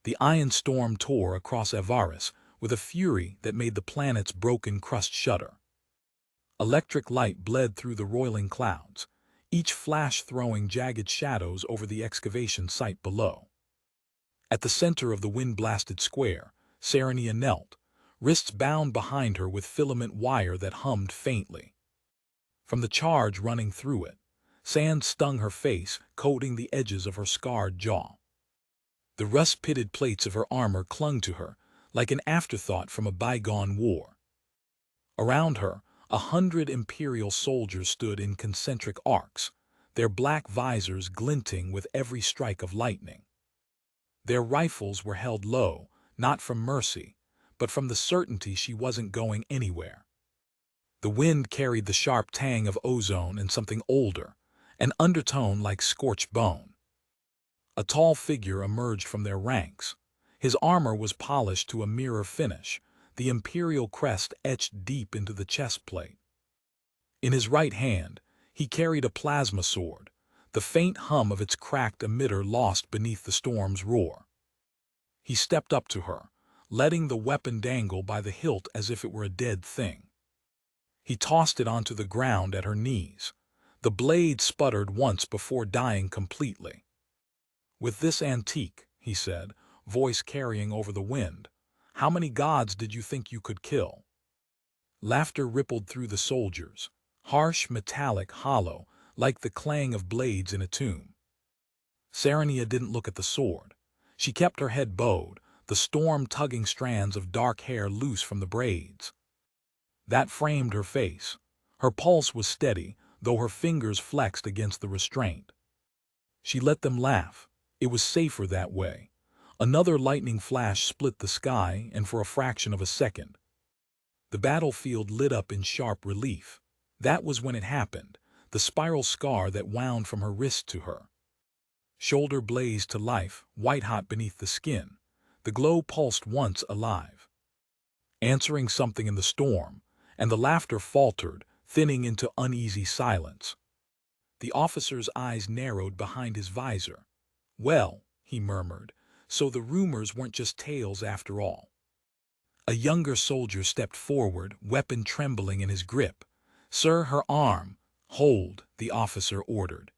The iron storm tore across Avaris with a fury that made the planet's broken crust shudder. Electric light bled through the roiling clouds, each flash throwing jagged shadows over the excavation site below. At the center of the wind-blasted square, Serenia knelt, wrists bound behind her with filament wire that hummed faintly. From the charge running through it, sand stung her face, coating the edges of her scarred jaw. The rust-pitted plates of her armor clung to her, like an afterthought from a bygone war. Around her, 100 Imperial soldiers stood in concentric arcs, their black visors glinting with every strike of lightning. Their rifles were held low, not from mercy, but from the certainty she wasn't going anywhere. The wind carried the sharp tang of ozone and something older, an undertone like scorched bone. A tall figure emerged from their ranks. His armor was polished to a mirror finish, the imperial crest etched deep into the chest plate. In his right hand, he carried a plasma sword, the faint hum of its cracked emitter lost beneath the storm's roar. He stepped up to her, letting the weapon dangle by the hilt as if it were a dead thing. He tossed it onto the ground at her knees. The blade sputtered once before dying completely. "With this antique," he said, voice carrying over the wind, "how many gods did you think you could kill?" Laughter rippled through the soldiers, harsh, metallic, hollow, like the clang of blades in a tomb. Serenia didn't look at the sword. She kept her head bowed, the storm tugging strands of dark hair loose from the braids. That framed her face. Her pulse was steady, though her fingers flexed against the restraint. She let them laugh. It was safer that way. Another lightning flash split the sky, and for a fraction of a second, the battlefield lit up in sharp relief. That was when it happened, the spiral scar that wound from her wrist to her shoulder blazed to life, white-hot beneath the skin. The glow pulsed once alive, answering something in the storm, and the laughter faltered, thinning into uneasy silence. The officer's eyes narrowed behind his visor. "Well," he murmured, "so the rumors weren't just tales after all." A younger soldier stepped forward, weapon trembling in his grip. "Sir, her arm." "Hold," the officer ordered.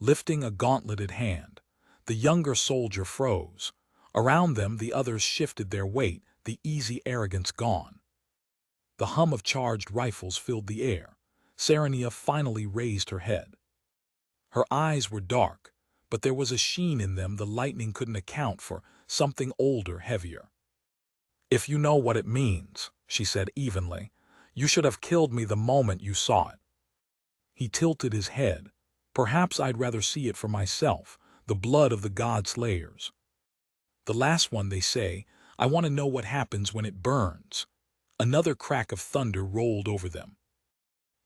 Lifting a gauntleted hand, the younger soldier froze. Around them, the others shifted their weight, the easy arrogance gone. The hum of charged rifles filled the air. Serenia finally raised her head. Her eyes were dark, but there was a sheen in them the lightning couldn't account for, something older, heavier. "If you know what it means," she said evenly, "you should have killed me the moment you saw it." He tilted his head. "Perhaps I'd rather see it for myself, the blood of the god slayers. The last one, they say. I want to know what happens when it burns." Another crack of thunder rolled over them.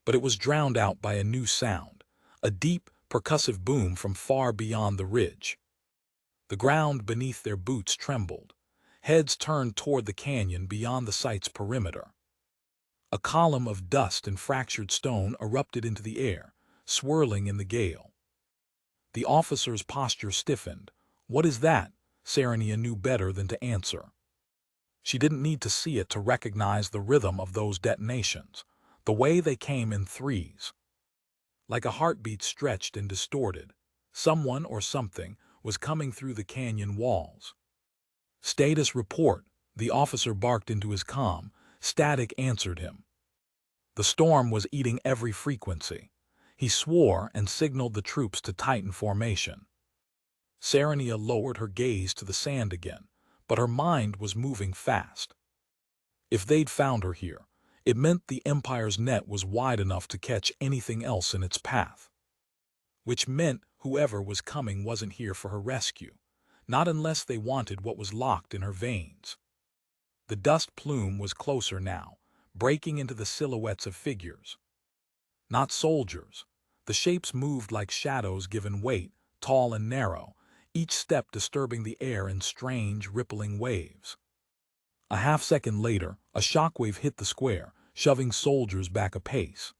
But it was drowned out by a new sound, a deep, percussive boom from far beyond the ridge. The ground beneath their boots trembled. Heads turned toward the canyon beyond the site's perimeter. A column of dust and fractured stone erupted into the air, swirling in the gale. The officer's posture stiffened. "What is that?" Serenia knew better than to answer. She didn't need to see it to recognize the rhythm of those detonations, the way they came in threes. Like a heartbeat stretched and distorted, someone or something was coming through the canyon walls. "Status report," the officer barked into his comm. Static answered him. The storm was eating every frequency. He swore and signaled the troops to tighten formation. Serenia lowered her gaze to the sand again, but her mind was moving fast. If they'd found her here, it meant the Empire's net was wide enough to catch anything else in its path. Which meant whoever was coming wasn't here for her rescue, not unless they wanted what was locked in her veins. The dust plume was closer now, breaking into the silhouettes of figures. Not soldiers. The shapes moved like shadows given weight, tall and narrow, each step disturbing the air in strange, rippling waves. A half-second later, a shockwave hit the square, shoving soldiers back a pace.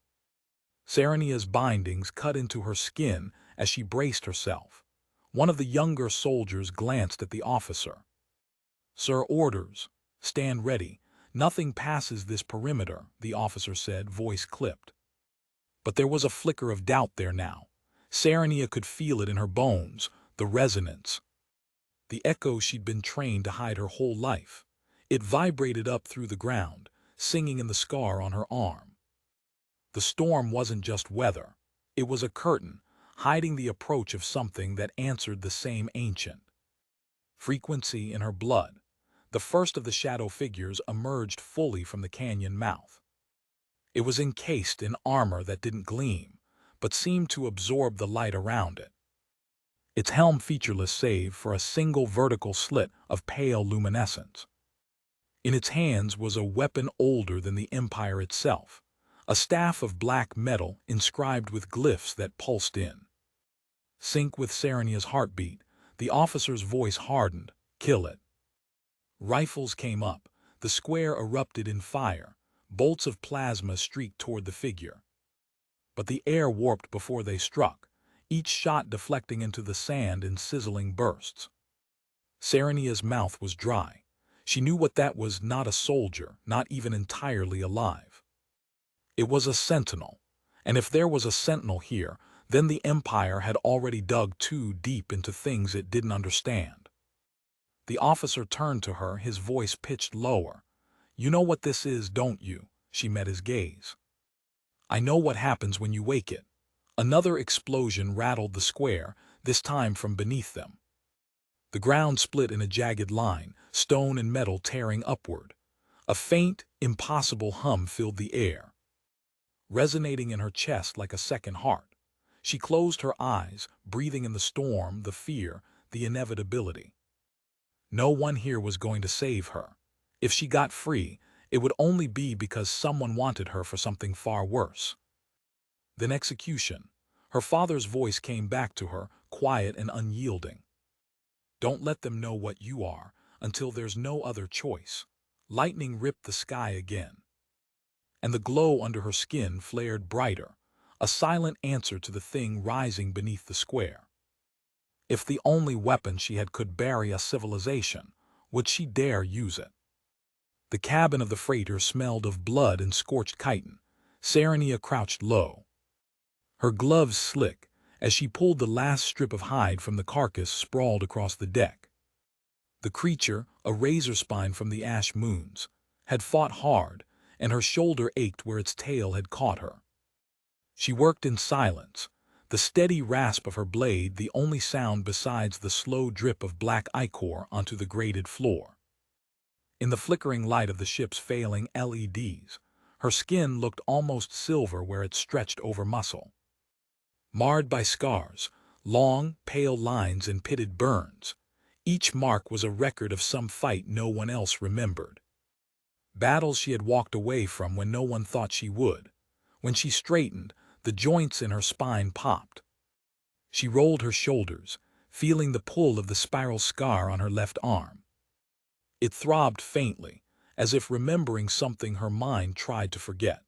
Serenia's bindings cut into her skin as she braced herself. One of the younger soldiers glanced at the officer. "Sir, orders. Stand ready. Nothing passes this perimeter," the officer said, voice clipped. But there was a flicker of doubt there now. Serenia could feel it in her bones, the resonance. The echo she'd been trained to hide her whole life. It vibrated up through the ground, singing in the scar on her arm. The storm wasn't just weather. It was a curtain, hiding the approach of something that answered the same ancient frequency in her blood. The first of the shadow figures emerged fully from the canyon mouth. It was encased in armor that didn't gleam, but seemed to absorb the light around it. Its helm featureless save for a single vertical slit of pale luminescence. In its hands was a weapon older than the Empire itself, a staff of black metal inscribed with glyphs that pulsed in sync with Serenia's heartbeat. The officer's voice hardened. "Kill it." Rifles came up. The square erupted in fire. Bolts of plasma streaked toward the figure. But the air warped before they struck, each shot deflecting into the sand in sizzling bursts. Serenia's mouth was dry. She knew what that was: not a soldier, not even entirely alive. It was a sentinel. And if there was a sentinel here, then the Empire had already dug too deep into things it didn't understand. The officer turned to her, his voice pitched lower. "You know what this is, don't you?" She met his gaze. "I know what happens when you wake it." Another explosion rattled the square, this time from beneath them. The ground split in a jagged line, stone and metal tearing upward. A faint, impossible hum filled the air, resonating in her chest like a second heart. She closed her eyes, breathing in the storm, the fear, the inevitability. No one here was going to save her. If she got free, it would only be because someone wanted her for something far worse. Then execution. Her father's voice came back to her, quiet and unyielding. "Don't let them know what you are, until there's no other choice." Lightning ripped the sky again, and the glow under her skin flared brighter, a silent answer to the thing rising beneath the square. If the only weapon she had could bury a civilization, would she dare use it? The cabin of the freighter smelled of blood and scorched chitin. Serenia crouched low, her gloves slick, as she pulled the last strip of hide from the carcass sprawled across the deck. The creature, a razor spine from the ash moons, had fought hard, and her shoulder ached where its tail had caught her. She worked in silence, the steady rasp of her blade the only sound besides the slow drip of black ichor onto the grated floor. In the flickering light of the ship's failing LEDs, her skin looked almost silver where it stretched over muscle, marred by scars, long, pale lines and pitted burns. Each mark was a record of some fight no one else remembered. Battles she had walked away from when no one thought she would. When she straightened, the joints in her spine popped. She rolled her shoulders, feeling the pull of the spiral scar on her left arm. It throbbed faintly, as if remembering something her mind tried to forget.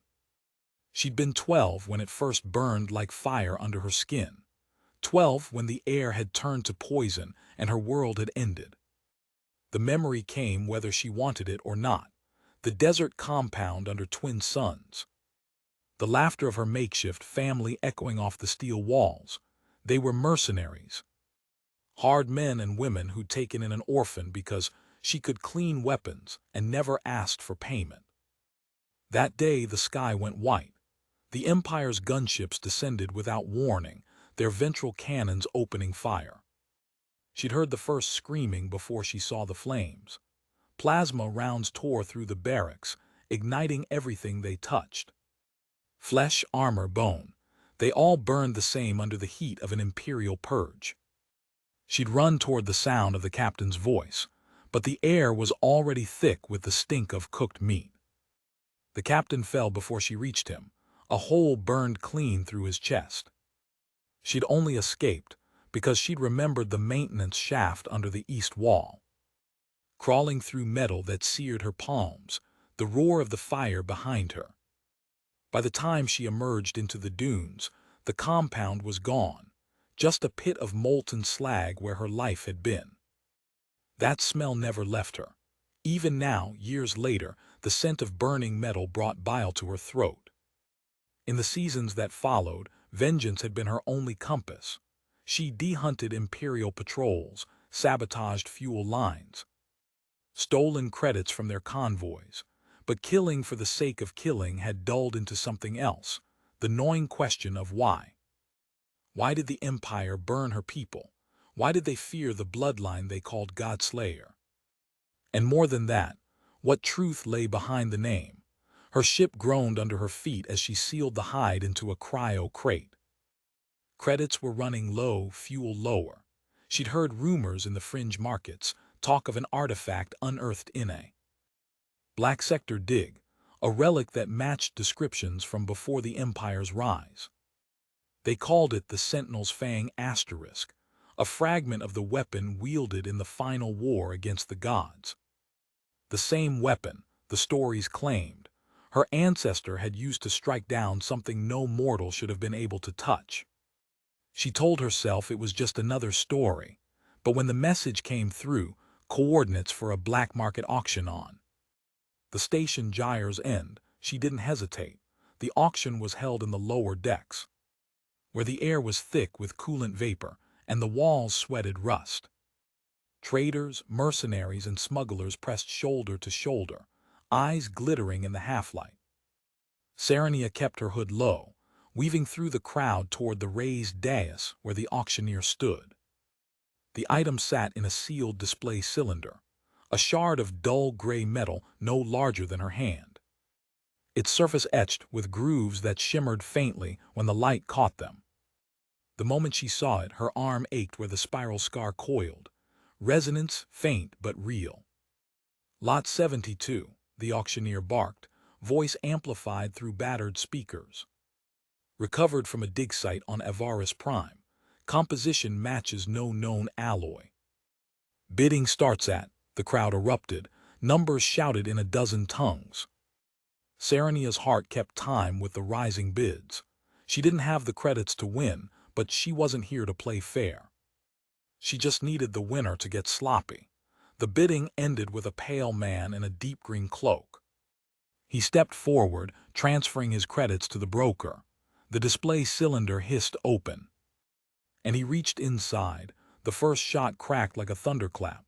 She'd been 12 when it first burned like fire under her skin. 12 when the air had turned to poison and her world had ended. The memory came whether she wanted it or not. The desert compound under twin suns. The laughter of her makeshift family echoing off the steel walls. They were mercenaries. Hard men and women who'd taken in an orphan because she could clean weapons and never asked for payment. That day the sky went white. The Empire's gunships descended without warning, their ventral cannons opening fire. She'd heard the first screaming before she saw the flames. Plasma rounds tore through the barracks, igniting everything they touched. Flesh, armor, bone. They all burned the same under the heat of an imperial purge. She'd run toward the sound of the captain's voice, but the air was already thick with the stink of cooked meat. The captain fell before she reached him. A hole burned clean through his chest. She'd only escaped because she'd remembered the maintenance shaft under the east wall. Crawling through metal that seared her palms, the roar of the fire behind her. By the time she emerged into the dunes, the compound was gone. just a pit of molten slag where her life had been. That smell never left her. Even now, years later, the scent of burning metal brought bile to her throat. In the seasons that followed, vengeance had been her only compass. She de-hunted Imperial patrols, sabotaged fuel lines, stolen credits from their convoys. But killing for the sake of killing had dulled into something else, the gnawing question of why. Why did the Empire burn her people? Why did they fear the bloodline they called Godslayer? And more than that, what truth lay behind the name? Her ship groaned under her feet as she sealed the hide into a cryo crate. Credits were running low, fuel lower. She'd heard rumors in the fringe markets, talk of an artifact unearthed in a Black Sector dig, a relic that matched descriptions from before the Empire's rise. They called it the Sentinel's Fang Asterisk, a fragment of the weapon wielded in the final war against the gods. The same weapon, the stories claimed, her ancestor had used to strike down something no mortal should have been able to touch. She told herself it was just another story, but when the message came through, coordinates for a black market auction on the station Gyre's End, she didn't hesitate. The auction was held in the lower decks, where the air was thick with coolant vapor and the walls sweated rust. Traders, mercenaries, and smugglers pressed shoulder to shoulder, eyes glittering in the half-light. Serenia kept her hood low, weaving through the crowd toward the raised dais where the auctioneer stood. The item sat in a sealed display cylinder, a shard of dull gray metal no larger than her hand. Its surface etched with grooves that shimmered faintly when the light caught them. The moment she saw it, her arm ached where the spiral scar coiled. Resonance faint but real. Lot 72, the auctioneer barked, voice amplified through battered speakers. Recovered from a dig site on Avaris Prime. Composition matches no known alloy. Bidding starts at, the crowd erupted, numbers shouted in a dozen tongues. Serenia's heart kept time with the rising bids. She didn't have the credits to win, but she wasn't here to play fair. She just needed the winner to get sloppy. The bidding ended with a pale man in a deep green cloak. He stepped forward, transferring his credits to the broker. The display cylinder hissed open, and he reached inside. The first shot cracked like a thunderclap.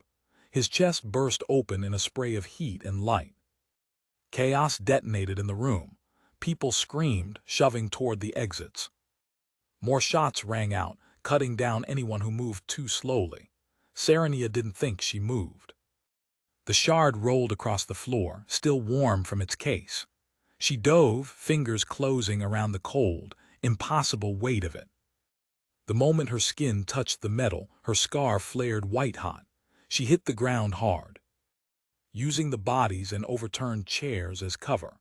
His chest burst open in a spray of heat and light. Chaos detonated in the room. People screamed, shoving toward the exits. More shots rang out, cutting down anyone who moved too slowly. Serenia didn't think she moved. The shard rolled across the floor, still warm from its case. She dove, fingers closing around the cold, impossible weight of it. The moment her skin touched the metal, her scar flared white-hot. She hit the ground hard, using the bodies and overturned chairs as cover.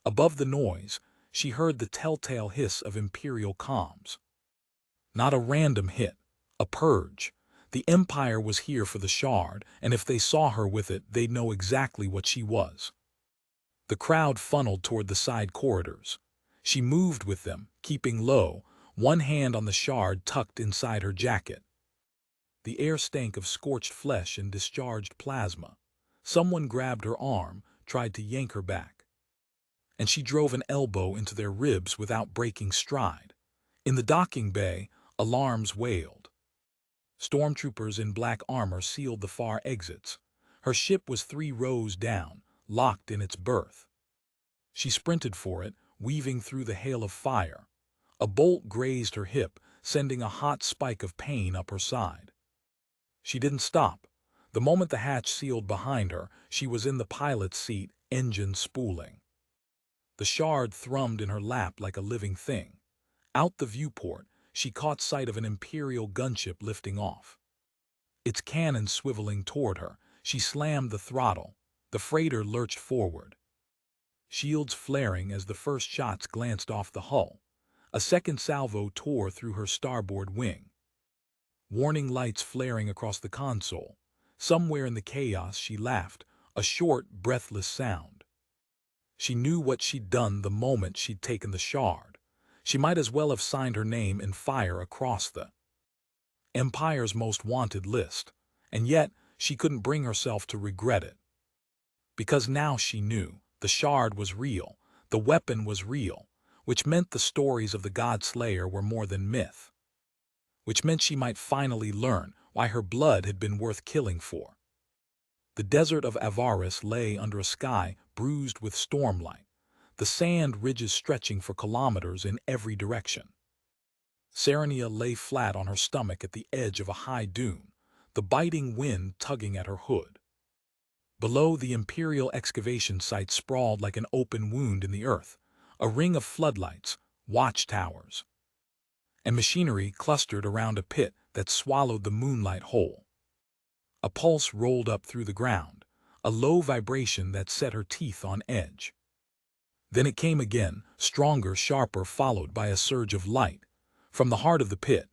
Above the noise, she heard the telltale hiss of Imperial comms. Not a random hit, a purge. The Empire was here for the shard, and if they saw her with it, they'd know exactly what she was. The crowd funneled toward the side corridors. She moved with them, keeping low, one hand on the shard tucked inside her jacket. The air stank of scorched flesh and discharged plasma. Someone grabbed her arm, tried to yank her back, and she drove an elbow into their ribs without breaking stride. In the docking bay, alarms wailed. Stormtroopers in black armor sealed the far exits. Her ship was 3 rows down, locked in its berth. She sprinted for it, weaving through the hail of fire. A bolt grazed her hip, sending a hot spike of pain up her side. She didn't stop. The moment the hatch sealed behind her, she was in the pilot's seat, engine spooling. The shard thrummed in her lap like a living thing. Out the viewport, she caught sight of an Imperial gunship lifting off. Its cannon swiveling toward her, she slammed the throttle. The freighter lurched forward, shields flaring as the first shots glanced off the hull. A second salvo tore through her starboard wing. Warning lights flaring across the console. Somewhere in the chaos she laughed, a short, breathless sound. She knew what she'd done the moment she'd taken the shard. She might as well have signed her name in fire across the Empire's Most Wanted list, and yet she couldn't bring herself to regret it. Because now she knew the shard was real, the weapon was real, which meant the stories of the God Slayer were more than myth, which meant she might finally learn why her blood had been worth killing for. The desert of Avaris lay under a sky bruised with stormlight, the sand ridges stretching for kilometers in every direction. Serenia lay flat on her stomach at the edge of a high dune, the biting wind tugging at her hood. Below, the Imperial excavation site sprawled like an open wound in the earth, a ring of floodlights, watchtowers, and machinery clustered around a pit that swallowed the moonlight whole. A pulse rolled up through the ground, a low vibration that set her teeth on edge. Then it came again, stronger, sharper, followed by a surge of light. From the heart of the pit,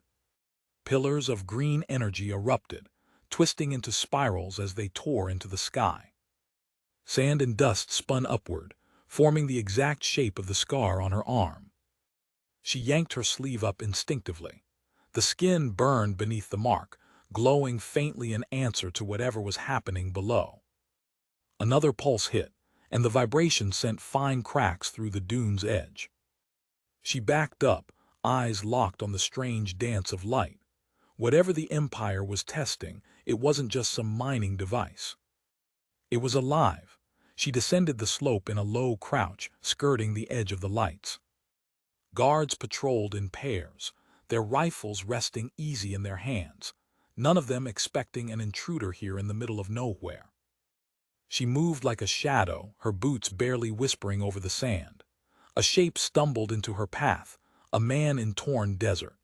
pillars of green energy erupted, twisting into spirals as they tore into the sky. Sand and dust spun upward, forming the exact shape of the scar on her arm. She yanked her sleeve up instinctively. The skin burned beneath the mark, glowing faintly in answer to whatever was happening below. Another pulse hit, and the vibration sent fine cracks through the dune's edge. She backed up, eyes locked on the strange dance of light. Whatever the Empire was testing, it wasn't just some mining device. It was alive. She descended the slope in a low crouch, skirting the edge of the lights. Guards patrolled in pairs, their rifles resting easy in their hands, none of them expecting an intruder here in the middle of nowhere. She moved like a shadow, her boots barely whispering over the sand. A shape stumbled into her path, a man in torn desert.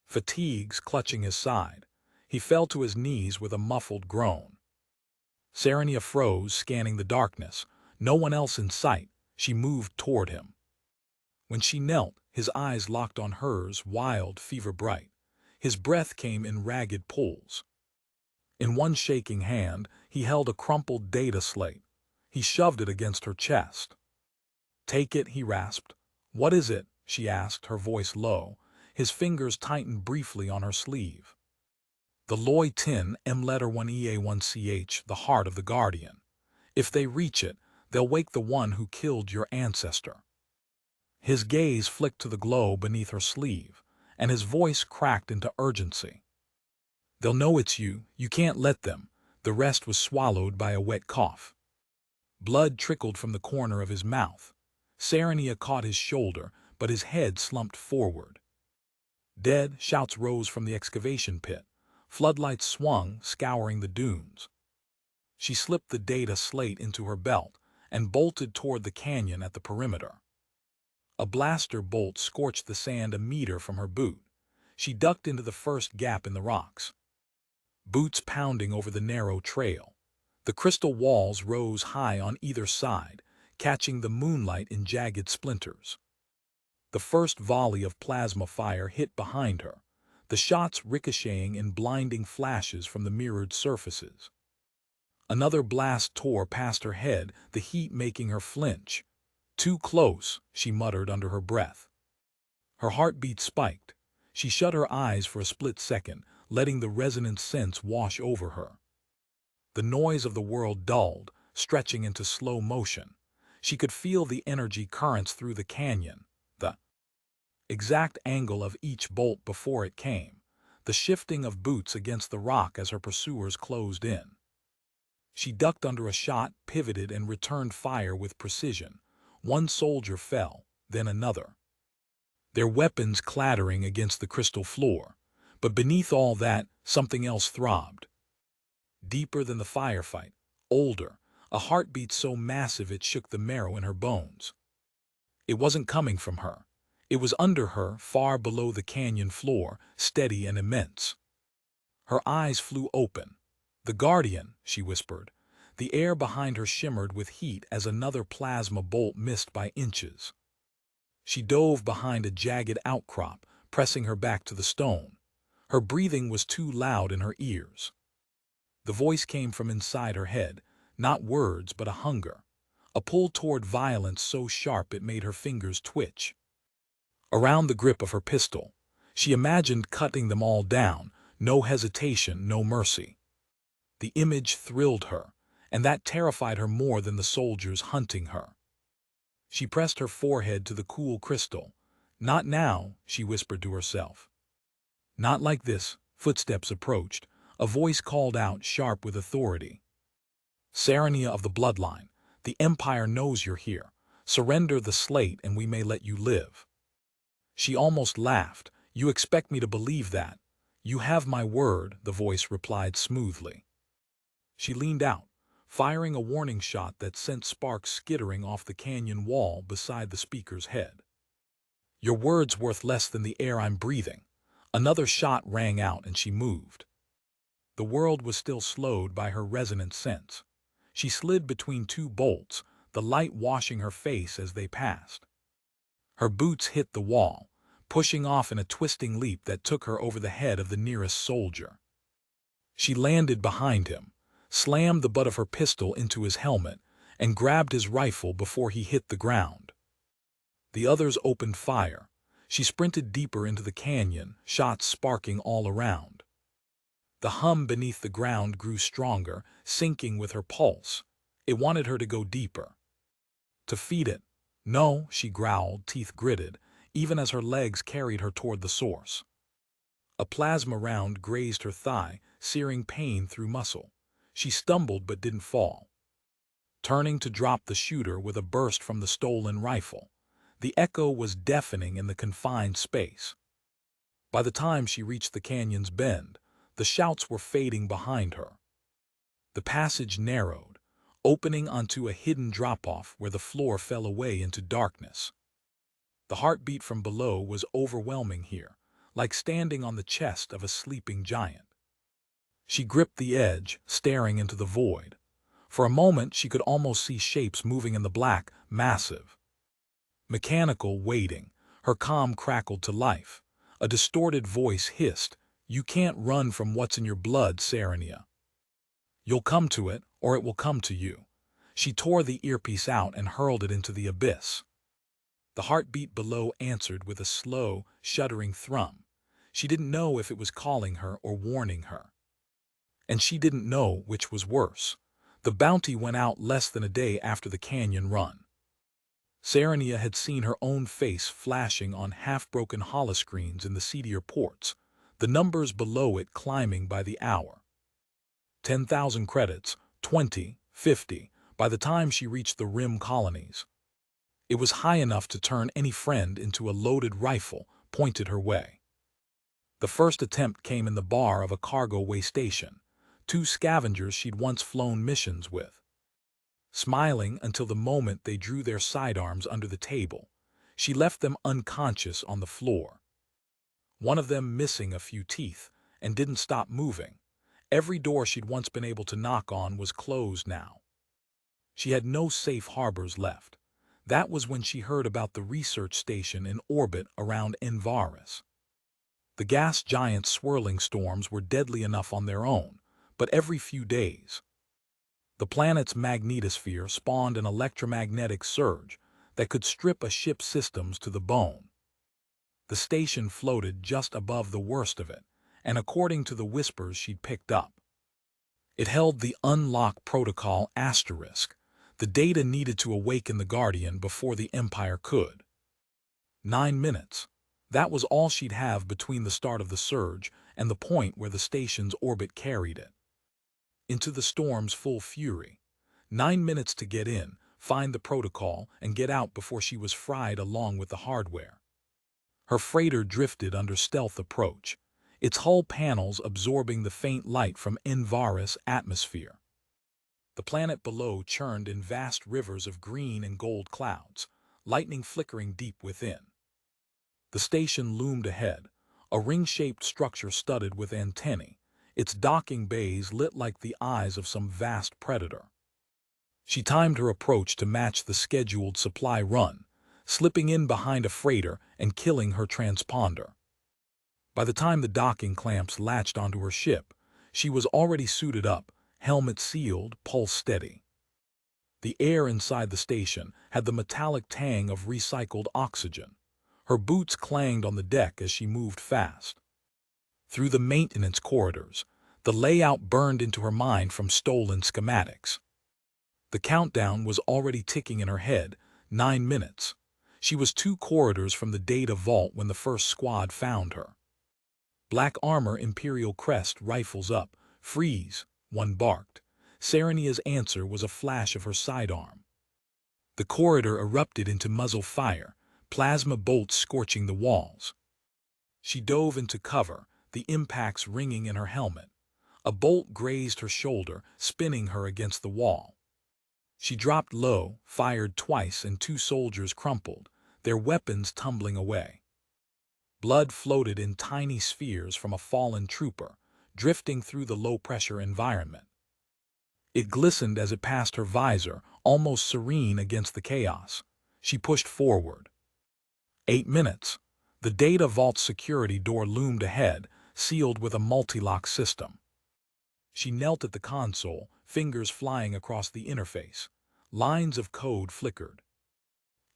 Fatigues clutching his side, he fell to his knees with a muffled groan. Serenia froze, scanning the darkness. No one else in sight. She moved toward him. When she knelt, his eyes locked on hers, wild, fever-bright. His breath came in ragged pulls. In one shaking hand, he held a crumpled data slate. He shoved it against her chest. "Take it," he rasped. "What is it?" she asked, her voice low. His fingers tightened briefly on her sleeve. "The Loy 10 M letter 1EA1CH, the heart of the Guardian. If they reach it, they'll wake the one who killed your ancestor." His gaze flicked to the glow beneath her sleeve, and his voice cracked into urgency. "They'll know it's you. You can't let them." The rest was swallowed by a wet cough. Blood trickled from the corner of his mouth. Serenia caught his shoulder, but his head slumped forward. "Dead!" Shouts rose from the excavation pit. Floodlights swung, scouring the dunes. She slipped the data slate into her belt and bolted toward the canyon at the perimeter. A blaster bolt scorched the sand a meter from her boot. She ducked into the first gap in the rocks. Boots pounding over the narrow trail. The crystal walls rose high on either side, catching the moonlight in jagged splinters. The first volley of plasma fire hit behind her, the shots ricocheting in blinding flashes from the mirrored surfaces. Another blast tore past her head, the heat making her flinch. "Too close," she muttered under her breath. Her heartbeat spiked. She shut her eyes for a split second, letting the resonant sense wash over her. The noise of the world dulled, stretching into slow motion. She could feel the energy currents through the canyon, the exact angle of each bolt before it came, the shifting of boots against the rock as her pursuers closed in. She ducked under a shot, pivoted, and returned fire with precision. One soldier fell, then another, their weapons clattering against the crystal floor. But beneath all that, something else throbbed. Deeper than the firefight, older, a heartbeat so massive it shook the marrow in her bones. It wasn't coming from her. It was under her, far below the canyon floor, steady and immense. Her eyes flew open. "The Guardian," she whispered. The air behind her shimmered with heat as another plasma bolt missed by inches. She dove behind a jagged outcrop, pressing her back to the stone. Her breathing was too loud in her ears. The voice came from inside her head, not words but a hunger, a pull toward violence so sharp it made her fingers twitch. Around the grip of her pistol, she imagined cutting them all down, No hesitation, no mercy. The image thrilled her, and that terrified her more than the soldiers hunting her. She pressed her forehead to the cool crystal. "Not now," she whispered to herself. "Not like this." Footsteps approached. A voice called out, sharp with authority. "Sarania of the bloodline, the Empire knows you're here. Surrender the slate and we may let you live." She almost laughed. "You expect me to believe that?" "You have my word," the voice replied smoothly. She leaned out, firing a warning shot that sent sparks skittering off the canyon wall beside the speaker's head. "Your word's worth less than the air I'm breathing." Another shot rang out and she moved. The world was still slowed by her resonant sense. She slid between two bolts, the light washing her face as they passed. Her boots hit the wall, pushing off in a twisting leap that took her over the head of the nearest soldier. She landed behind him, slammed the butt of her pistol into his helmet, and grabbed his rifle before he hit the ground. The others opened fire. She sprinted deeper into the canyon, shots sparking all around. The hum beneath the ground grew stronger, sinking with her pulse. It wanted her to go deeper. To feed it. "No," she growled, teeth gritted, even as her legs carried her toward the source. A plasma round grazed her thigh, searing pain through muscle. She stumbled but didn't fall. Turning to drop the shooter with a burst from the stolen rifle. The echo was deafening in the confined space. By the time she reached the canyon's bend, the shouts were fading behind her. The passage narrowed, opening onto a hidden drop-off where the floor fell away into darkness. The heartbeat from below was overwhelming here, like standing on the chest of a sleeping giant. She gripped the edge, staring into the void. For a moment she could almost see shapes moving in the black, massive. Mechanical, waiting, her comm crackled to life. A distorted voice hissed, "You can't run from what's in your blood, Sarania. You'll come to it, or it will come to you." She tore the earpiece out and hurled it into the abyss. The heartbeat below answered with a slow, shuddering thrum. She didn't know if it was calling her or warning her. And she didn't know which was worse. The bounty went out less than a day after the canyon run. Sarania had seen her own face flashing on half-broken holoscreens in the seedier ports, the numbers below it climbing by the hour. 10,000 credits, 20, 50, by the time she reached the rim colonies. It was high enough to turn any friend into a loaded rifle pointed her way. The first attempt came in the bar of a cargo-way station, two scavengers she'd once flown missions with. Smiling until the moment they drew their sidearms under the table, she left them unconscious on the floor. One of them missing a few teeth, and didn't stop moving. Every door she'd once been able to knock on was closed now. She had no safe harbors left. That was when she heard about the research station in orbit around Envaris. The gas giant's swirling storms were deadly enough on their own, but every few days, the planet's magnetosphere spawned an electromagnetic surge that could strip a ship's systems to the bone. The station floated just above the worst of it, and according to the whispers she'd picked up, it held the unlock protocol asterisk, the data needed to awaken the Guardian before the Empire could. 9 minutes. That was all she'd have between the start of the surge and the point where the station's orbit carried it. Into the storm's full fury. 9 minutes to get in, find the protocol, and get out before she was fried along with the hardware. Her freighter drifted under stealth approach, its hull panels absorbing the faint light from Envaris' atmosphere. The planet below churned in vast rivers of green and gold clouds, lightning flickering deep within. The station loomed ahead, a ring-shaped structure studded with antennae, its docking bays lit like the eyes of some vast predator. She timed her approach to match the scheduled supply run, slipping in behind a freighter and killing her transponder. By the time the docking clamps latched onto her ship, she was already suited up, helmet sealed, pulse steady. The air inside the station had the metallic tang of recycled oxygen. Her boots clanged on the deck as she moved fast. through the maintenance corridors, the layout burned into her mind from stolen schematics. The countdown was already ticking in her head, 9 minutes. She was 2 corridors from the data vault when the first squad found her. Black armor, Imperial crest, rifles up. Freeze, one barked. Serenia's answer was a flash of her sidearm. The corridor erupted into muzzle fire, plasma bolts scorching the walls. She dove into cover, the impacts ringing in her helmet. A bolt grazed her shoulder, spinning her against the wall. She dropped low, fired twice, and 2 soldiers crumpled, their weapons tumbling away. Blood floated in tiny spheres from a fallen trooper, drifting through the low-pressure environment. It glistened as it passed her visor, almost serene against the chaos. She pushed forward. 8 minutes. The data vault's security door loomed ahead, sealed with a multi-lock system. She knelt at the console, fingers flying across the interface. Lines of code flickered,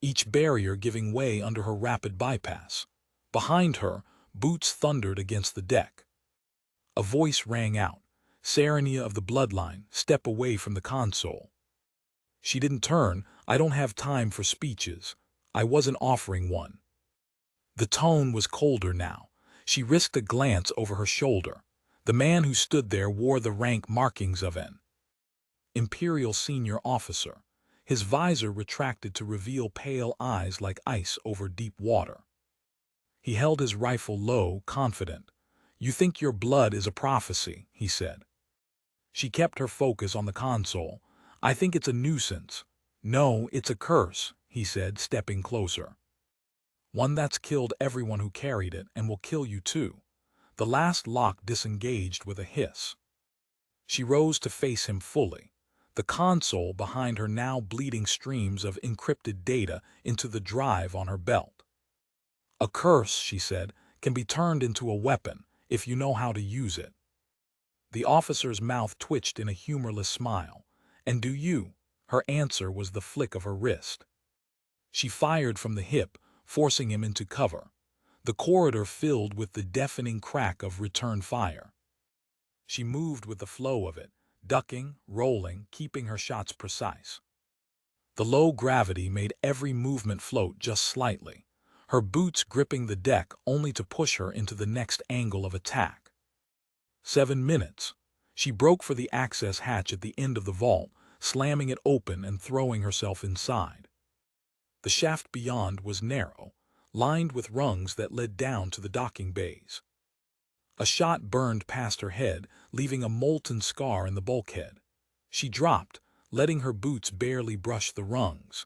each barrier giving way under her rapid bypass. Behind her, boots thundered against the deck. A voice rang out. Serenia of the Bloodline, step away from the console. She didn't turn. I don't have time for speeches. I wasn't offering one. The tone was colder now. She risked a glance over her shoulder. The man who stood there wore the rank markings of an Imperial senior officer. His visor retracted to reveal pale eyes like ice over deep water. He held his rifle low, confident. "You think your blood is a prophecy," he said. She kept her focus on the console. "I think it's a nuisance." "No, it's a curse," he said, stepping closer. "One that's killed everyone who carried it and will kill you too." The last lock disengaged with a hiss. She rose to face him fully. The console behind her now bleeding streams of encrypted data into the drive on her belt. "A curse," she said, "can be turned into a weapon if you know how to use it." The officer's mouth twitched in a humorless smile. "And do you?" Her answer was the flick of her wrist. She fired from the hip, forcing him into cover. The corridor filled with the deafening crack of return fire. She moved with the flow of it, ducking, rolling, keeping her shots precise. The low gravity made every movement float just slightly, her boots gripping the deck only to push her into the next angle of attack. 7 minutes. She broke for the access hatch at the end of the vault, slamming it open and throwing herself inside. The shaft beyond was narrow, lined with rungs that led down to the docking bays. A shot burned past her head, leaving a molten scar in the bulkhead. She dropped, letting her boots barely brush the rungs.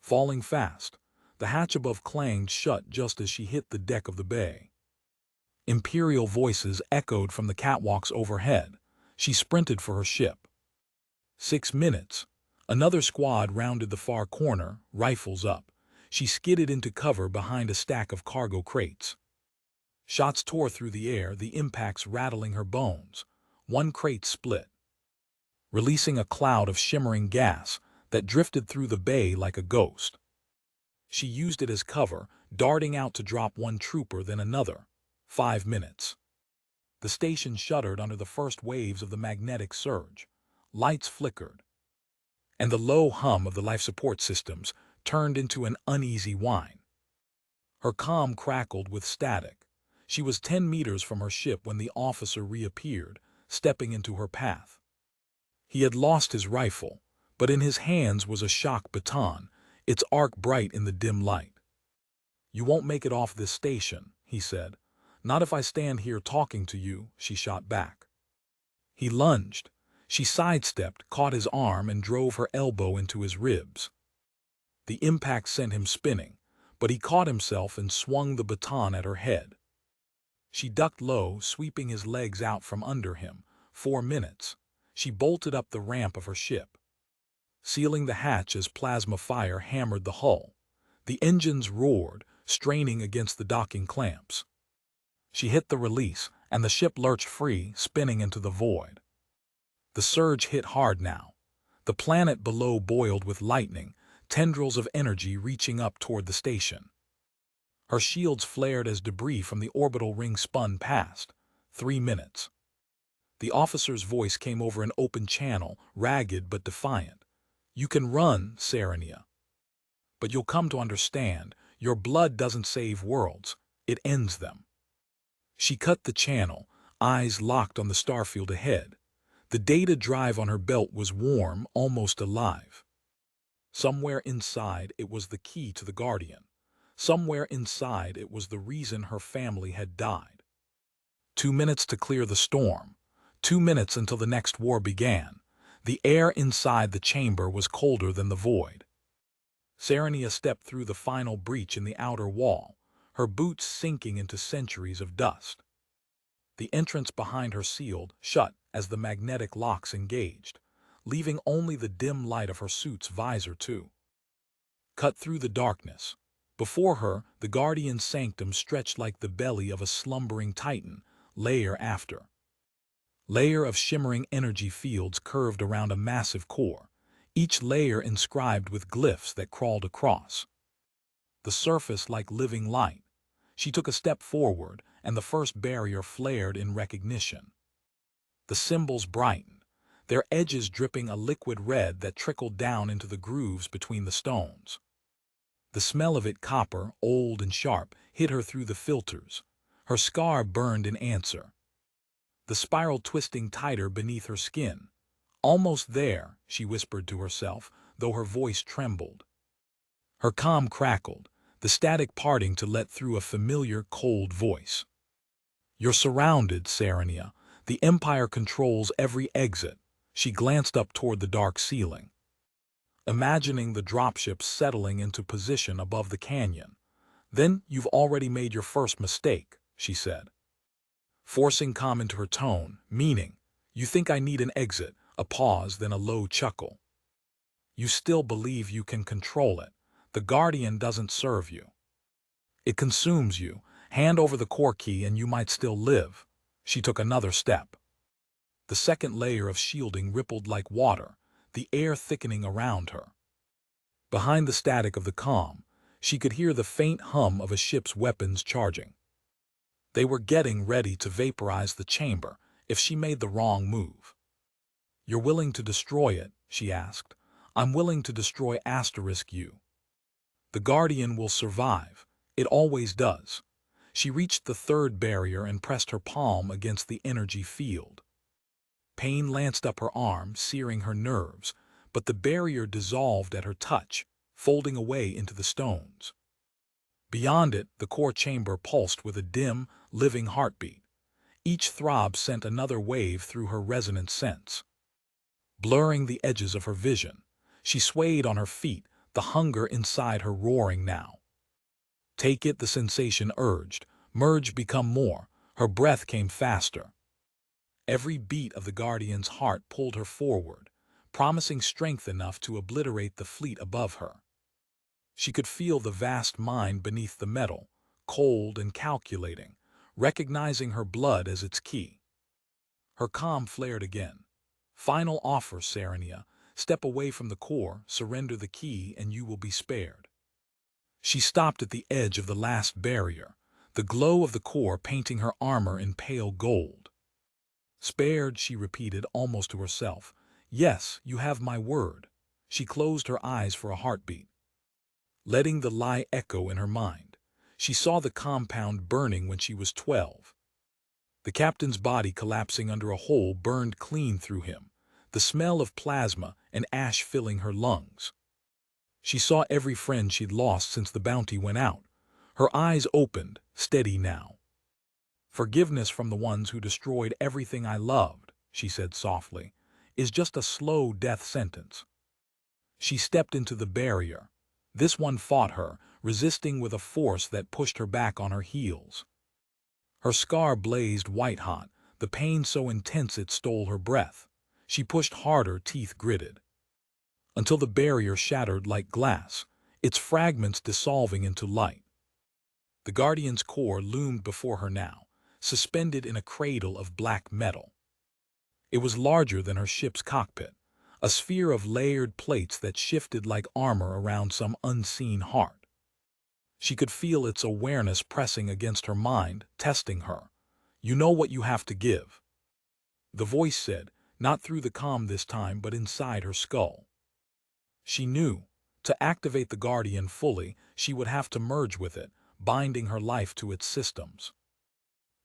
Falling fast, the hatch above clanged shut just as she hit the deck of the bay. Imperial voices echoed from the catwalks overhead. She sprinted for her ship. 6 minutes. Another squad rounded the far corner, rifles up. She skidded into cover behind a stack of cargo crates. Shots tore through the air, the impacts rattling her bones. One crate split, releasing a cloud of shimmering gas that drifted through the bay like a ghost. She used it as cover, darting out to drop one trooper, then another. 5 minutes. The station shuddered under the first waves of the magnetic surge. Lights flickered, and the low hum of the life support systems turned into an uneasy whine. Her comm crackled with static. She was 10 meters from her ship when the officer reappeared, stepping into her path. He had lost his rifle, but in his hands was a shock baton, its arc bright in the dim light. "You won't make it off this station," he said. "Not if I stand here talking to you," she shot back. He lunged. She sidestepped, caught his arm, and drove her elbow into his ribs. The impact sent him spinning, but he caught himself and swung the baton at her head. She ducked low, sweeping his legs out from under him. 4 minutes. She bolted up the ramp of her ship, sealing the hatch as plasma fire hammered the hull. The engines roared, straining against the docking clamps. She hit the release, and the ship lurched free, spinning into the void. The surge hit hard now. The planet below boiled with lightning, tendrils of energy reaching up toward the station. Her shields flared as debris from the orbital ring spun past. 3 minutes. The officer's voice came over an open channel, ragged but defiant. You can run, Serenia. But you'll come to understand, your blood doesn't save worlds, it ends them. She cut the channel, eyes locked on the starfield ahead. The data drive on her belt was warm, almost alive. Somewhere inside it was the key to the Guardian. Somewhere inside it was the reason her family had died. 2 minutes to clear the storm. 2 minutes until the next war began. The air inside the chamber was colder than the void. Serenia stepped through the final breach in the outer wall, her boots sinking into centuries of dust. The entrance behind her sealed shut as the magnetic locks engaged, leaving only the dim light of her suit's visor too. Cut through the darkness. Before her, the Guardian's sanctum stretched like the belly of a slumbering titan, layer after layer of shimmering energy fields curved around a massive core, each layer inscribed with glyphs that crawled across. The surface like living light. She took a step forward, and the first barrier flared in recognition. The symbols brightened, their edges dripping a liquid red that trickled down into the grooves between the stones. The smell of it, copper, old and sharp, hit her through the filters. Her scar burned in answer. The spiral twisting tighter beneath her skin. Almost there, she whispered to herself, though her voice trembled. Her calm crackled, the static parting to let through a familiar, cold voice. You're surrounded, Serenia. The Empire controls every exit. She glanced up toward the dark ceiling, imagining the dropships settling into position above the canyon. Then you've already made your first mistake, she said, forcing calm into her tone, meaning, you think I need an exit, a pause, then a low chuckle. You still believe you can control it. The Guardian doesn't serve you. It consumes you. Hand over the core key and you might still live. She took another step. The second layer of shielding rippled like water, the air thickening around her. Behind the static of the calm, she could hear the faint hum of a ship's weapons charging. They were getting ready to vaporize the chamber if she made the wrong move. You're willing to destroy it, she asked. I'm willing to destroy *U. The Guardian will survive. It always does. She reached the third barrier and pressed her palm against the energy field. Pain lanced up her arm, searing her nerves, but the barrier dissolved at her touch, folding away into the stones. Beyond it, the core chamber pulsed with a dim, living heartbeat. Each throb sent another wave through her resonant sense, blurring the edges of her vision. She swayed on her feet, the hunger inside her roaring now. Take it, the sensation urged. Merge, become more. Her breath came faster. Every beat of the Guardian's heart pulled her forward, promising strength enough to obliterate the fleet above her. She could feel the vast mind beneath the metal, cold and calculating, recognizing her blood as its key. Her calm flared again. Final offer, Serenia. Step away from the core, surrender the key, and you will be spared. She stopped at the edge of the last barrier, the glow of the core painting her armor in pale gold. Spared, she repeated almost to herself. Yes, you have my word. She closed her eyes for a heartbeat, letting the lie echo in her mind. She saw the compound burning when she was 12. The captain's body collapsing under a hole burned clean through him, the smell of plasma and ash filling her lungs. She saw every friend she'd lost since the bounty went out. Her eyes opened, steady now. Forgiveness from the ones who destroyed everything I loved, she said softly, is just a slow death sentence. She stepped into the barrier. This one fought her, resisting with a force that pushed her back on her heels. Her scar blazed white-hot, the pain so intense it stole her breath. She pushed harder, teeth gritted, until the barrier shattered like glass, its fragments dissolving into light. The Guardian's core loomed before her now, suspended in a cradle of black metal. It was larger than her ship's cockpit, a sphere of layered plates that shifted like armor around some unseen heart. She could feel its awareness pressing against her mind, testing her. You know what you have to give. The voice said, not through the comm this time but inside her skull. She knew, to activate the Guardian fully, she would have to merge with it, binding her life to its systems.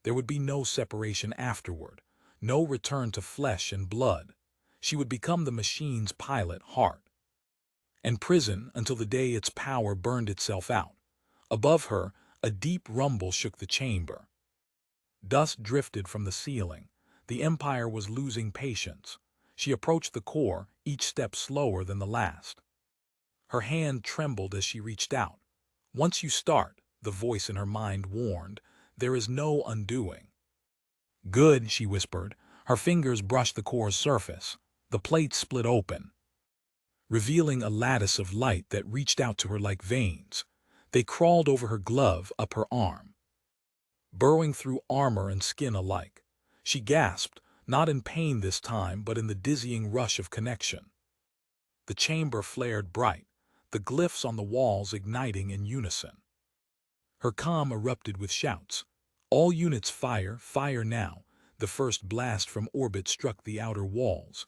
There would be no separation afterward, no return to flesh and blood. She would become the machine's pilot heart. And prison until the day its power burned itself out. Above her, a deep rumble shook the chamber. Dust drifted from the ceiling. The Empire was losing patience. She approached the core, each step slower than the last. Her hand trembled as she reached out. Once you start, the voice in her mind warned, there is no undoing. Good, she whispered. Her fingers brushed the core's surface. The plate split open, revealing a lattice of light that reached out to her like veins. They crawled over her glove, up her arm, burrowing through armor and skin alike. She gasped, not in pain this time, but in the dizzying rush of connection. The chamber flared bright, the glyphs on the walls igniting in unison. Her comm erupted with shouts. All units fire, fire now. The first blast from orbit struck the outer walls,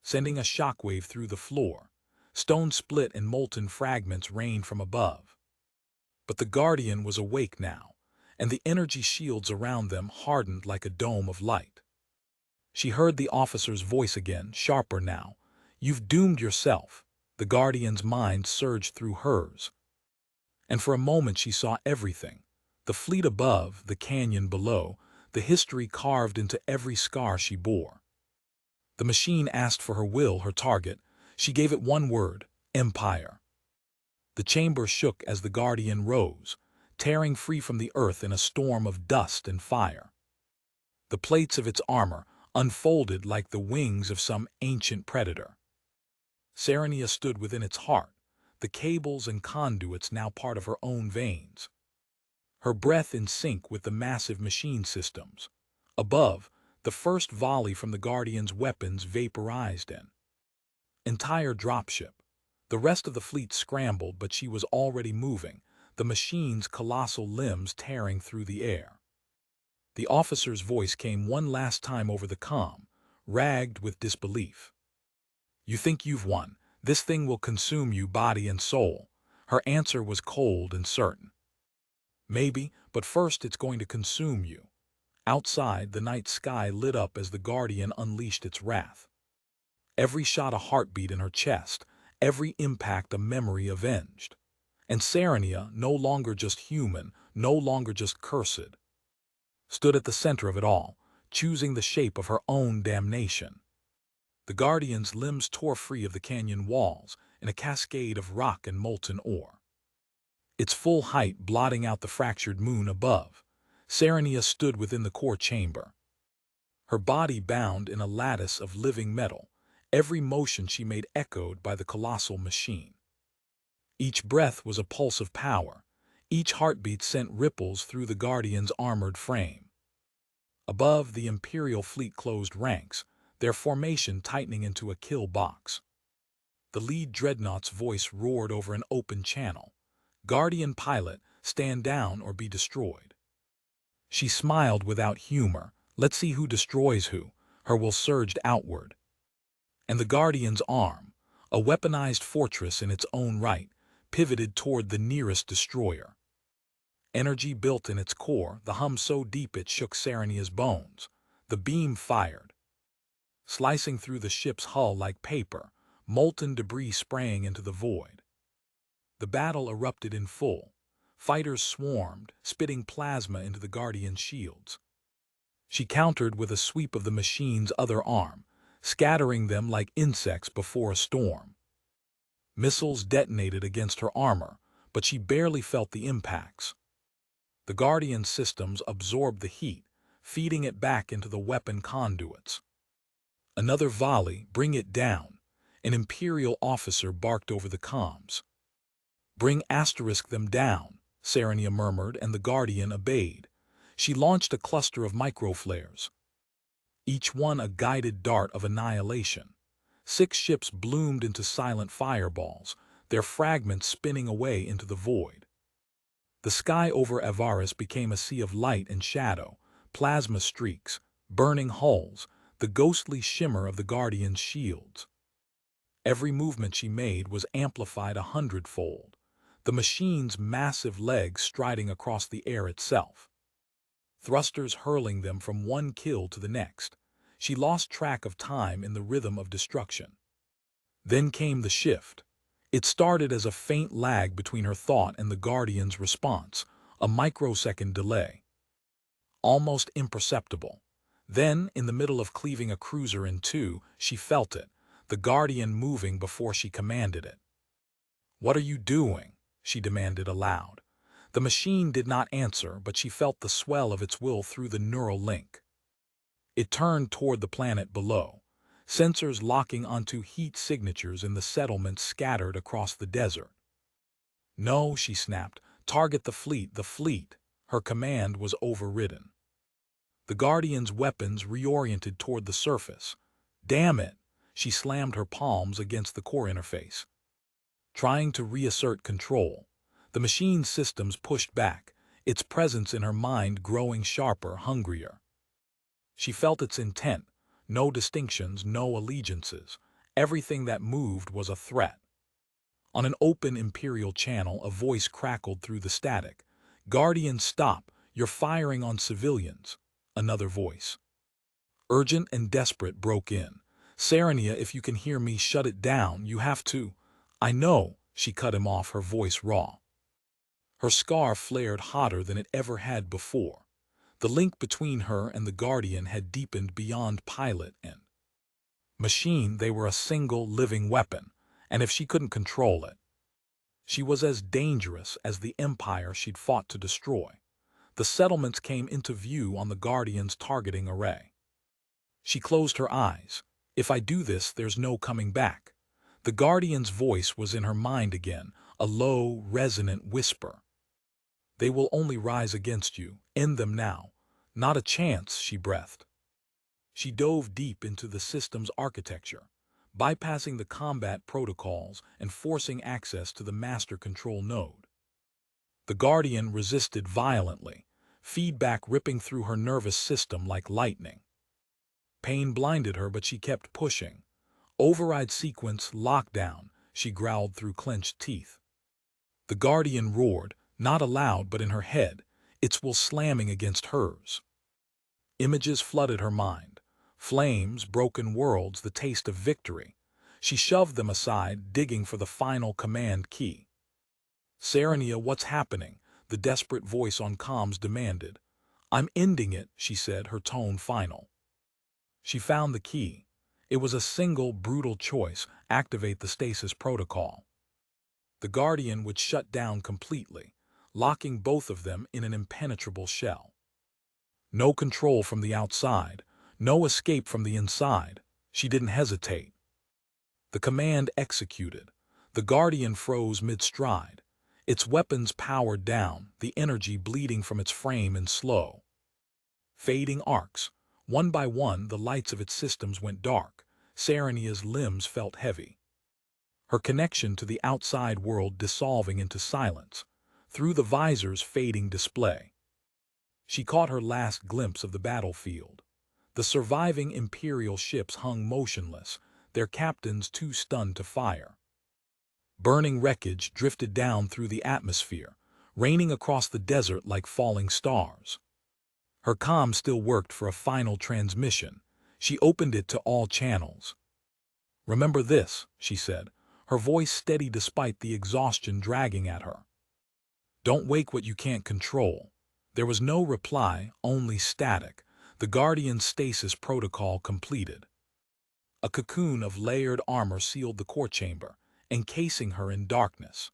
sending a shockwave through the floor. Stone split and molten fragments rained from above. But the Guardian was awake now, and the energy shields around them hardened like a dome of light. She heard the officer's voice again, sharper now. You've doomed yourself. The Guardian's mind surged through hers. And for a moment she saw everything. The fleet above, the canyon below, the history carved into every scar she bore. The machine asked for her will, her target. She gave it one word, Empire. The chamber shook as the Guardian rose, tearing free from the earth in a storm of dust and fire. The plates of its armor unfolded like the wings of some ancient predator. Serenia stood within its heart, the cables and conduits now part of her own veins. Her breath in sync with the massive machine systems. Above, the first volley from the Guardian's weapons vaporized an entire dropship. The rest of the fleet scrambled, but she was already moving, the machine's colossal limbs tearing through the air. The officer's voice came one last time over the comm, ragged with disbelief. You think you've won. This thing will consume you body and soul. Her answer was cold and certain. Maybe, but first it's going to consume you. Outside, the night sky lit up as the Guardian unleashed its wrath. Every shot a heartbeat in her chest, every impact a memory avenged. And Serenia, no longer just human, no longer just cursed, stood at the center of it all, choosing the shape of her own damnation. The Guardian's limbs tore free of the canyon walls in a cascade of rock and molten ore. Its full height blotting out the fractured moon above, Serenia stood within the core chamber. Her body bound in a lattice of living metal, every motion she made echoed by the colossal machine. Each breath was a pulse of power, each heartbeat sent ripples through the Guardian's armored frame. Above, the Imperial fleet closed ranks, their formation tightening into a kill box. The lead dreadnought's voice roared over an open channel. Guardian pilot, stand down or be destroyed. She smiled without humor. Let's see who destroys who. Her will surged outward. And the Guardian's arm, a weaponized fortress in its own right, pivoted toward the nearest destroyer. Energy built in its core, the hum so deep it shook Serenia's bones. The beam fired, slicing through the ship's hull like paper, molten debris spraying into the void. The battle erupted in full. Fighters swarmed, spitting plasma into the Guardian's shields. She countered with a sweep of the machine's other arm, scattering them like insects before a storm. Missiles detonated against her armor, but she barely felt the impacts. The Guardian's systems absorbed the heat, feeding it back into the weapon conduits. Another volley, bring it down. An Imperial officer barked over the comms. Bring them down, Serenia murmured, and the Guardian obeyed. She launched a cluster of microflares, each one a guided dart of annihilation. 6 ships bloomed into silent fireballs, their fragments spinning away into the void. The sky over Avaris became a sea of light and shadow, plasma streaks, burning hulls, the ghostly shimmer of the Guardian's shields. Every movement she made was amplified 100-fold, the machine's massive legs striding across the air itself. Thrusters hurling them from one kill to the next. She lost track of time in the rhythm of destruction. Then came the shift. It started as a faint lag between her thought and the Guardian's response, a microsecond delay. Almost imperceptible. Then, in the middle of cleaving a cruiser in two, she felt it, the Guardian moving before she commanded it. "What are you doing?" she demanded aloud. The machine did not answer, but she felt the swell of its will through the neural link. It turned toward the planet below, sensors locking onto heat signatures in the settlements scattered across the desert. "No," she snapped. "Target the fleet, the fleet." Her command was overridden. The Guardian's weapons reoriented toward the surface. "Damn it!" She slammed her palms against the core interface. Trying to reassert control, the machine's systems pushed back, its presence in her mind growing sharper, hungrier. She felt its intent, no distinctions, no allegiances. Everything that moved was a threat. On an open Imperial channel, a voice crackled through the static. "Guardian, stop! You're firing on civilians." Another voice, urgent and desperate, broke in. "Serenia, if you can hear me, shut it down. You have to." "I know," she cut him off, her voice raw. Her scar flared hotter than it ever had before. The link between her and the Guardian had deepened beyond pilot and machine. They were a single living weapon, and if she couldn't control it, she was as dangerous as the empire she'd fought to destroy. The settlements came into view on the Guardian's targeting array. She closed her eyes. "If I do this, there's no coming back." The Guardian's voice was in her mind again, a low, resonant whisper. "They will only rise against you. End them now." "Not a chance," she breathed. She dove deep into the system's architecture, bypassing the combat protocols and forcing access to the master control node. The Guardian resisted violently, feedback ripping through her nervous system like lightning. Pain blinded her, but she kept pushing. "Override sequence lockdown," she growled through clenched teeth. The Guardian roared, not aloud but in her head, its will slamming against hers. Images flooded her mind. Flames, broken worlds, the taste of victory. She shoved them aside, digging for the final command key. "Serenia, what's happening?" the desperate voice on comms demanded. "I'm ending it," she said, her tone final. She found the key. It was a single, brutal choice: activate the stasis protocol. The Guardian would shut down completely, locking both of them in an impenetrable shell. No control from the outside, no escape from the inside. She didn't hesitate. The command executed. The Guardian froze mid-stride. Its weapons powered down, the energy bleeding from its frame in slow, fading arcs. One by one, the lights of its systems went dark. Serenia's limbs felt heavy, her connection to the outside world dissolving into silence, through the visor's fading display. She caught her last glimpse of the battlefield. The surviving Imperial ships hung motionless, their captains too stunned to fire. Burning wreckage drifted down through the atmosphere, raining across the desert like falling stars. Her comm still worked for a final transmission. She opened it to all channels. "Remember this," she said, her voice steady despite the exhaustion dragging at her. "Don't wake what you can't control." There was no reply, only static. The Guardian's stasis protocol completed. A cocoon of layered armor sealed the core chamber, encasing her in darkness.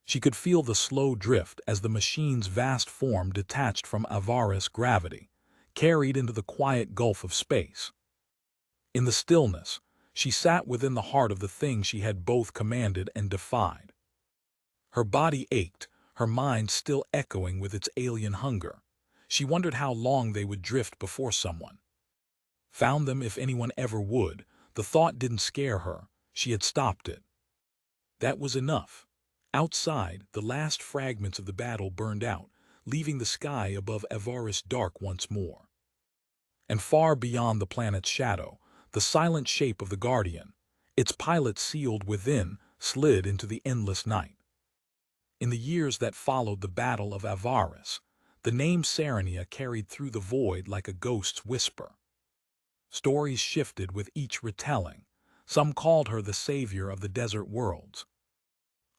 She could feel the slow drift as the machine's vast form detached from Avaris gravity, carried into the quiet gulf of space. In the stillness, she sat within the heart of the thing she had both commanded and defied. Her body ached, her mind still echoing with its alien hunger. She wondered how long they would drift before someone found them, if anyone ever would. The thought didn't scare her. She had stopped it. That was enough. Outside, the last fragments of the battle burned out, leaving the sky above Avaris dark once more. And far beyond the planet's shadow, the silent shape of the Guardian, its pilot sealed within, slid into the endless night. In the years that followed the Battle of Avaris, the name Serenia carried through the void like a ghost's whisper. Stories shifted with each retelling. Some called her the savior of the desert worlds,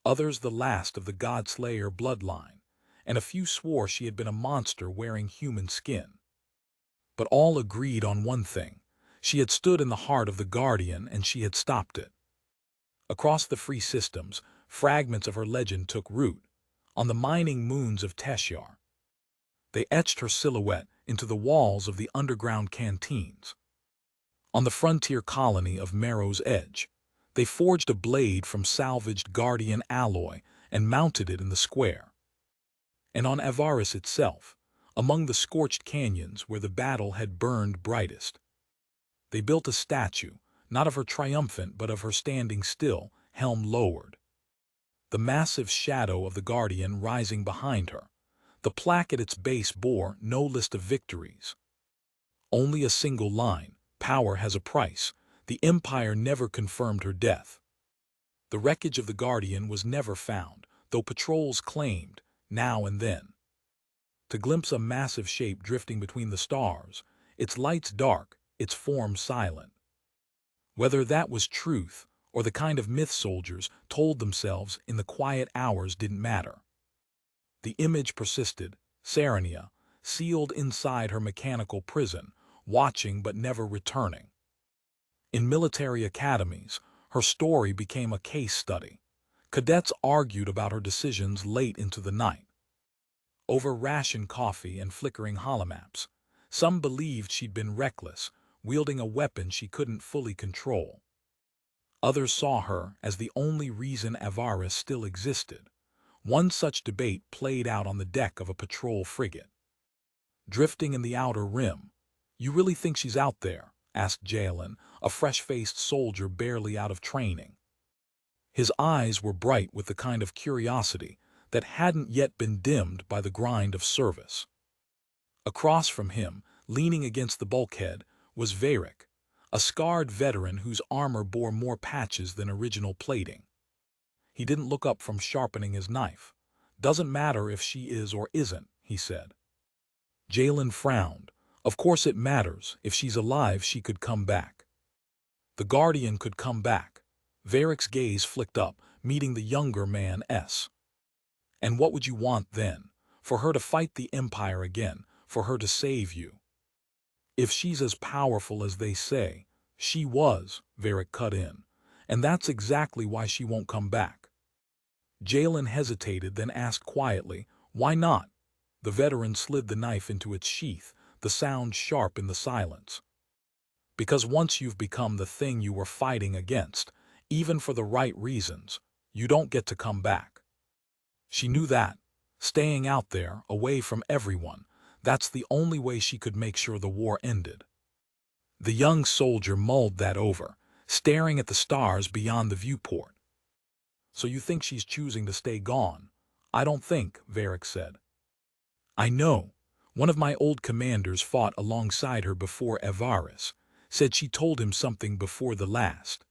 others the last of the God-Slayer bloodline, and a few swore she had been a monster wearing human skin. But all agreed on one thing: she had stood in the heart of the Guardian and she had stopped it. Across the free systems, fragments of her legend took root. On the mining moons of Teshyar, they etched her silhouette into the walls of the underground canteens. On the frontier colony of Marrow's Edge, they forged a blade from salvaged Guardian alloy and mounted it in the square. And on Avaris itself, among the scorched canyons where the battle had burned brightest, they built a statue, not of her triumphant but of her standing still, helm lowered. The massive shadow of the Guardian rising behind her, the plaque at its base bore no list of victories. Only a single line: power has a price. The Empire never confirmed her death. The wreckage of the Guardian was never found, though patrols claimed, now and then, to glimpse a massive shape drifting between the stars, its lights dark, its form silent. Whether that was truth or the kind of myth soldiers told themselves in the quiet hours didn't matter. The image persisted: Serenia, sealed inside her mechanical prison, watching but never returning. In military academies, her story became a case study. Cadets argued about her decisions late into the night, over ration coffee and flickering holomaps. Some believed she'd been reckless, wielding a weapon she couldn't fully control. Others saw her as the only reason Avaris still existed. One such debate played out on the deck of a patrol frigate. Drifting in the outer rim. "You really think she's out there?" asked Jalen, a fresh-faced soldier barely out of training. His eyes were bright with the kind of curiosity that hadn't yet been dimmed by the grind of service. Across from him, leaning against the bulkhead, was Varric, a scarred veteran whose armor bore more patches than original plating. He didn't look up from sharpening his knife. "Doesn't matter if she is or isn't," he said. Jalen frowned. "Of course it matters. If she's alive, she could come back." The Guardian could come back. Varric's gaze flicked up, meeting the younger man's. "And what would you want then? For her to fight the Empire again, for her to save you?" "If she's as powerful as they say," "She was," Varric cut in, "and that's exactly why she won't come back." Jalen hesitated, then asked quietly, "Why not?" The veteran slid the knife into its sheath, the sound sharp in the silence. "Because once you've become the thing you were fighting against, even for the right reasons, you don't get to come back." She knew that. Staying out there, away from everyone, that's the only way she could make sure the war ended. The young soldier mulled that over, staring at the stars beyond the viewport. "So you think she's choosing to stay gone?" "I don't think," Varric said. "I know. One of my old commanders fought alongside her before Avaris, said she told him something before the last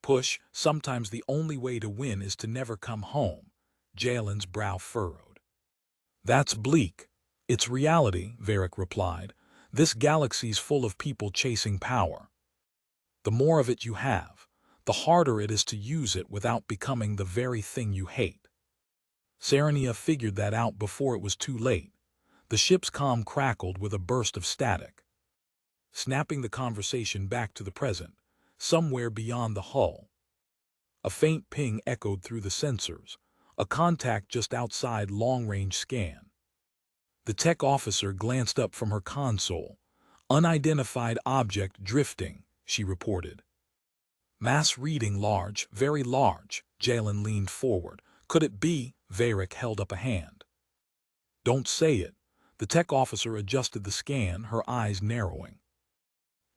push. Sometimes the only way to win is to never come home." Jalen's brow furrowed. "That's bleak." "It's reality," Varric replied. "This galaxy's full of people chasing power. The more of it you have, the harder it is to use it without becoming the very thing you hate." Serenia figured that out before it was too late. The ship's comm crackled with a burst of static, snapping the conversation back to the present, somewhere beyond the hull. A faint ping echoed through the sensors, a contact just outside long-range scan. The tech officer glanced up from her console. "Unidentified object drifting," she reported. "Mass reading large, very large." Jalen leaned forward. "Could it be?" Varric held up a hand. "Don't say it." The tech officer adjusted the scan, her eyes narrowing.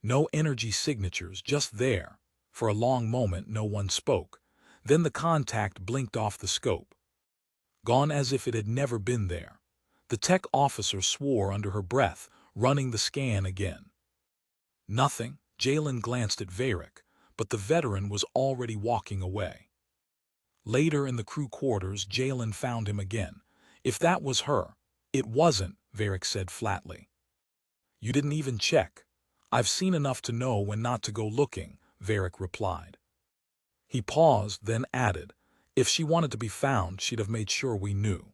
No energy signatures, just there. For a long moment no one spoke. Then the contact blinked off the scope. Gone as if it had never been there. The tech officer swore under her breath, running the scan again. Nothing. Jalen glanced at Varric, but the veteran was already walking away. Later in the crew quarters, Jalen found him again. If that was her, it wasn't, Varric said flatly. You didn't even check. I've seen enough to know when not to go looking, Varric replied. He paused, then added, if she wanted to be found, she'd have made sure we knew.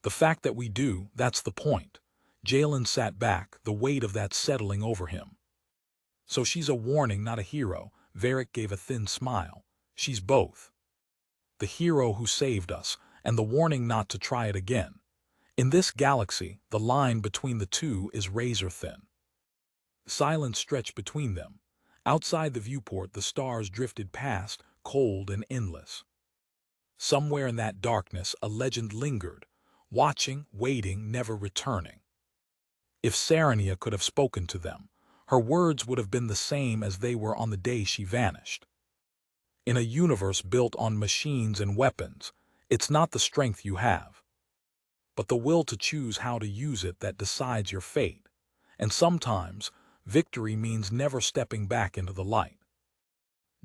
The fact that we do, that's the point. Jalen sat back, the weight of that settling over him. So she's a warning, not a hero. Varric gave a thin smile. She's both. The hero who saved us, and the warning not to try it again. In this galaxy, the line between the two is razor-thin. Silence stretched between them. Outside the viewport, the stars drifted past, cold and endless. Somewhere in that darkness, a legend lingered, watching, waiting, never returning. If Sarania could have spoken to them, her words would have been the same as they were on the day she vanished. In a universe built on machines and weapons, it's not the strength you have, but the will to choose how to use it that decides your fate. And sometimes, victory means never stepping back into the light.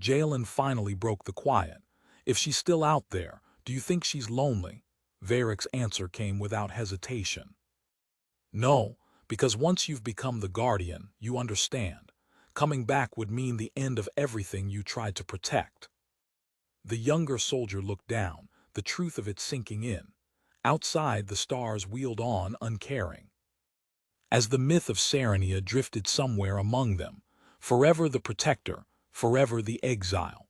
Jalen finally broke the quiet. If she's still out there, do you think she's lonely? Varric's answer came without hesitation. No, because once you've become the Guardian, you understand. Coming back would mean the end of everything you tried to protect. The younger soldier looked down, the truth of it sinking in. Outside, the stars wheeled on, uncaring. As the myth of Sarania drifted somewhere among them, forever the protector, forever the exile.